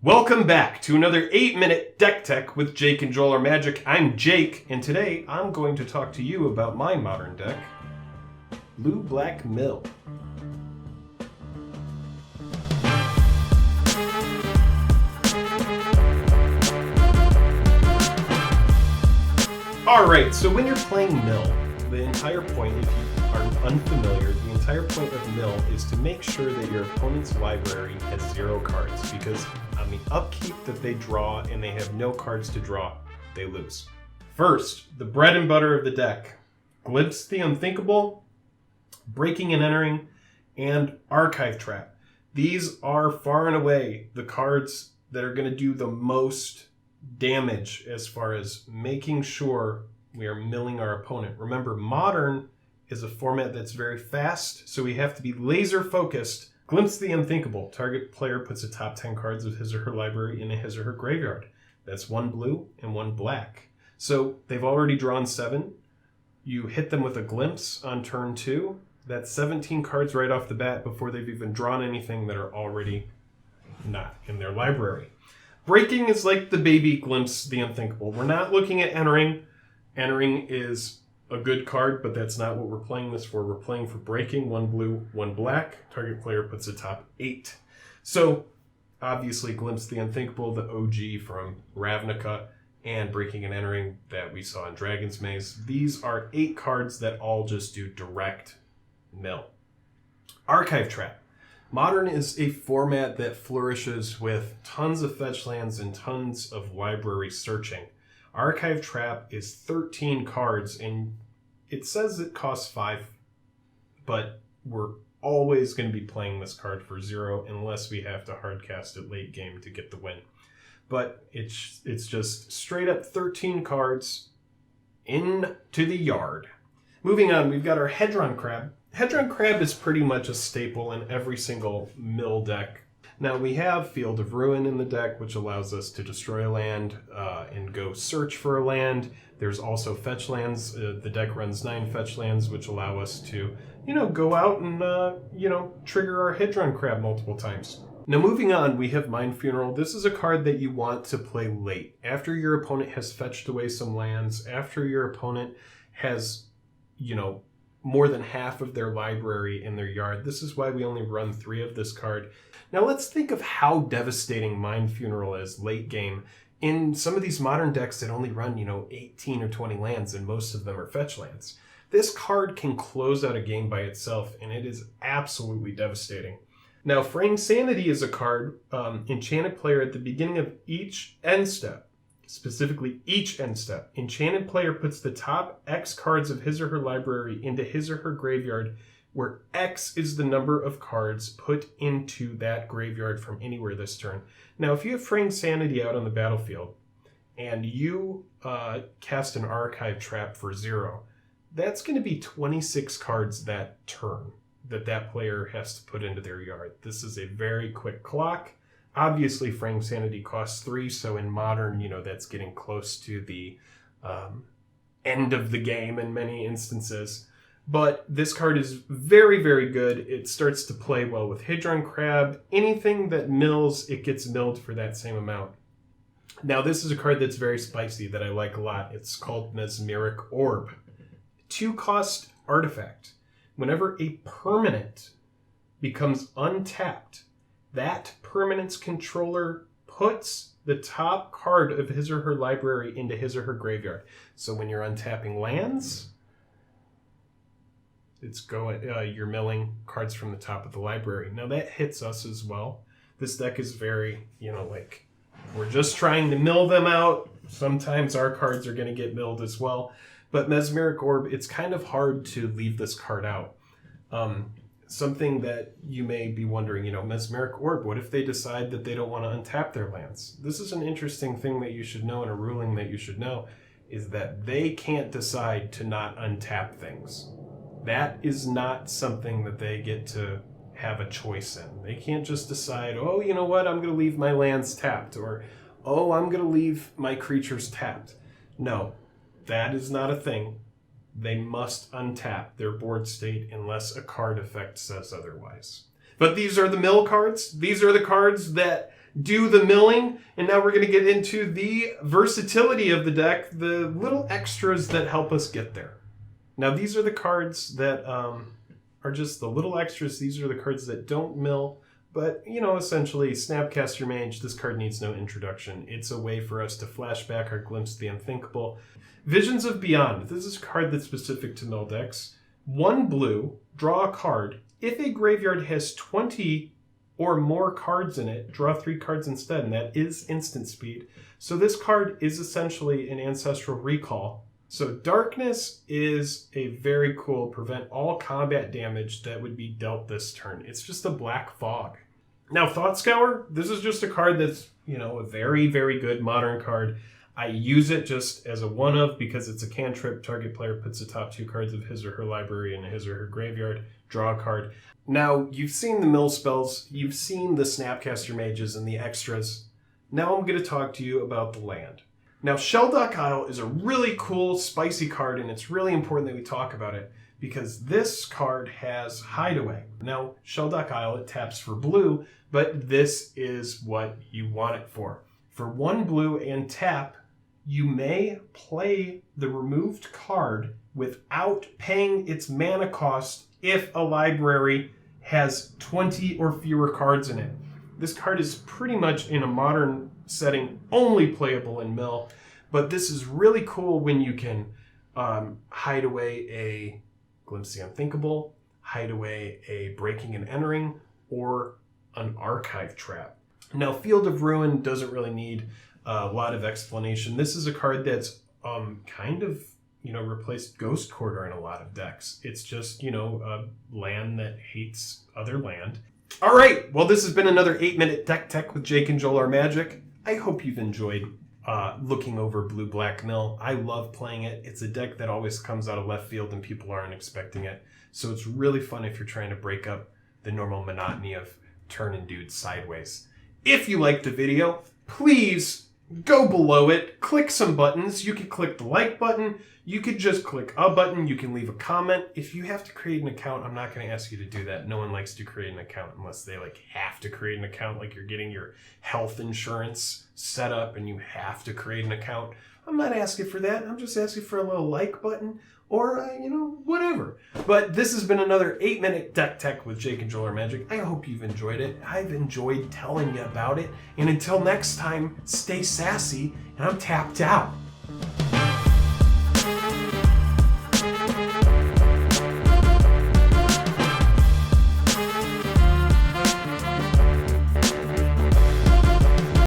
Welcome back to another 8-minute Deck Tech with Jake and Joel are Magic. I'm Jake, and today I'm going to talk to you about my modern deck, Blue Black Mill. Alright, so when you're playing Mill, the entire point, if you are unfamiliar, the entire point of Mill is to make sure that your opponent's library has 0 cards, because on the upkeep that they draw and they have no cards to draw, they lose. First, the bread and butter of the deck. Glimpse the Unthinkable, Breaking and Entering, and Archive Trap. These are far and away the cards that are going to do the most damage as far as making sure we are milling our opponent. Remember, Modern is a format that's very fast, so we have to be laser focused. Glimpse the Unthinkable. Target player puts the top 10 cards of his or her library into his or her graveyard. That's 1 blue and 1 black. So they've already drawn 7. You hit them with a Glimpse on turn 2. That's 17 cards right off the bat before they've even drawn anything that are already not in their library. Breaking is like the baby Glimpse the Unthinkable. We're not looking at Entering. Entering is a good card, but that's not what we're playing this for. We're playing for Breaking, 1 blue, 1 black. Target player puts the top 8. So, obviously, Glimpse the Unthinkable, the OG from Ravnica, and Breaking and Entering that we saw in Dragon's Maze. These are 8 cards that all just do direct mill. Archive Trap. Modern is a format that flourishes with tons of fetch lands and tons of library searching. Archive Trap is 13 cards, and it says it costs 5, but we're always going to be playing this card for 0 unless we have to hardcast it late game to get the win. But it's just straight up 13 cards into the yard. Moving on, we've got our Hedron Crab. Hedron Crab is pretty much a staple in every single mill deck. Now we have Field of Ruin in the deck, which allows us to destroy a land and go search for a land. There's also fetch lands. The deck runs 9 fetch lands, which allow us to, go out and, trigger our Hedron Crab multiple times. Now moving on, we have Mind Funeral. This is a card that you want to play late. After your opponent has fetched away some lands, after your opponent has, more than half of their library in their yard. This is why we only run 3 of this card. Now let's think of how devastating Mind Funeral is late game. In some of these modern decks that only run, 18 or 20 lands, and most of them are fetch lands. This card can close out a game by itself, and it is absolutely devastating. Now, Fraying Sanity is a card, enchanted player at the beginning of each end step. Specifically, each end step. Enchanted player puts the top X cards of his or her library into his or her graveyard, where X is the number of cards put into that graveyard from anywhere this turn. Now, if you have Fraying Sanity out on the battlefield, and you cast an Archive Trap for 0, that's going to be 26 cards that turn that player has to put into their yard. This is a very quick clock. Obviously, Fraying Sanity costs 3, so in Modern, that's getting close to the end of the game in many instances. But this card is very, very good. It starts to play well with Hedron Crab. Anything that mills, it gets milled for that same amount. Now, this is a card that's very spicy that I like a lot. It's called Mesmeric Orb. 2-cost artifact. Whenever a permanent becomes untapped, that permanent's controller puts the top card of his or her library into his or her graveyard. So when you're untapping lands, you're milling cards from the top of the library. Now that hits us as well. This deck is very, we're just trying to mill them out. Sometimes our cards are going to get milled as well. But Mesmeric Orb, it's kind of hard to leave this card out. Something that you may be wondering, Mesmeric Orb, what if they decide that they don't want to untap their lands? This is an interesting thing that you should know, and a ruling that you should know, is that they can't decide to not untap things. That is not something that they get to have a choice in. They can't just decide, oh, you know what, I'm going to leave my lands tapped, or, oh, I'm going to leave my creatures tapped. No, that is not a thing. They must untap their board state unless a card effect says otherwise. But these are the mill cards. These are the cards that do the milling, and now we're going to get into the versatility of the deck, the little extras that help us get there. Now, these are the cards that are just the little extras. These are the cards that don't mill, but, you know, essentially, Snapcaster Mage, this card needs no introduction. It's a way for us to flash back our Glimpse of the Unthinkable. Visions of Beyond. This is a card that's specific to mill decks. 1 blue, draw a card. If a graveyard has 20 or more cards in it, draw 3 cards instead, and that is instant speed. So this card is essentially an Ancestral Recall. So Darkness is a very cool prevent all combat damage that would be dealt this turn. It's just a black fog. Now Thought Scour, this is just a card that's, you know, a very, very good modern card. I use it just as a one-of because it's a cantrip. Target player puts the top 2 cards of his or her library in his or her graveyard, draw a card. Now, you've seen the mill spells, you've seen the Snapcaster Mages and the extras. Now I'm going to talk to you about the land. Now, Sheldock Isle is a really cool, spicy card, and it's really important that we talk about it because this card has Hideaway. Now, Sheldock Isle, it taps for blue, but this is what you want it for. For 1 blue and tap, you may play the removed card without paying its mana cost if a library has 20 or fewer cards in it. This card is pretty much in a modern setting only playable in mill, but this is really cool when you can hide away a Glimpse of the Unthinkable, hide away a Breaking and Entering, or an Archive Trap. Now, Field of Ruin doesn't really need a lot of explanation. This is a card that's kind of, you know, replaced Ghost Quarter in a lot of decks. It's just, you know, a land that hates other land. All right, well, this has been another 8-minute Deck Tech with Jake and Joel Are Magic. I hope you've enjoyed looking over Blue-Black Mill. I love playing it. It's a deck that always comes out of left field and people aren't expecting it. So it's really fun if you're trying to break up the normal monotony of turning dudes sideways. If you liked the video, please go below it, click some buttons. You could click the like button. You could just click a button. You can leave a comment. If you have to create an account, I'm not going to ask you to do that. No one likes to create an account unless they have to create an account, like you're getting your health insurance set up and you have to create an account. I'm not asking for that. I'm just asking for a little like button or, whatever. But this has been another 8-minute Deck Tech with Jake and Joel Are Magic. I hope you've enjoyed it. I've enjoyed telling you about it. And until next time, stay sassy, and I'm tapped out.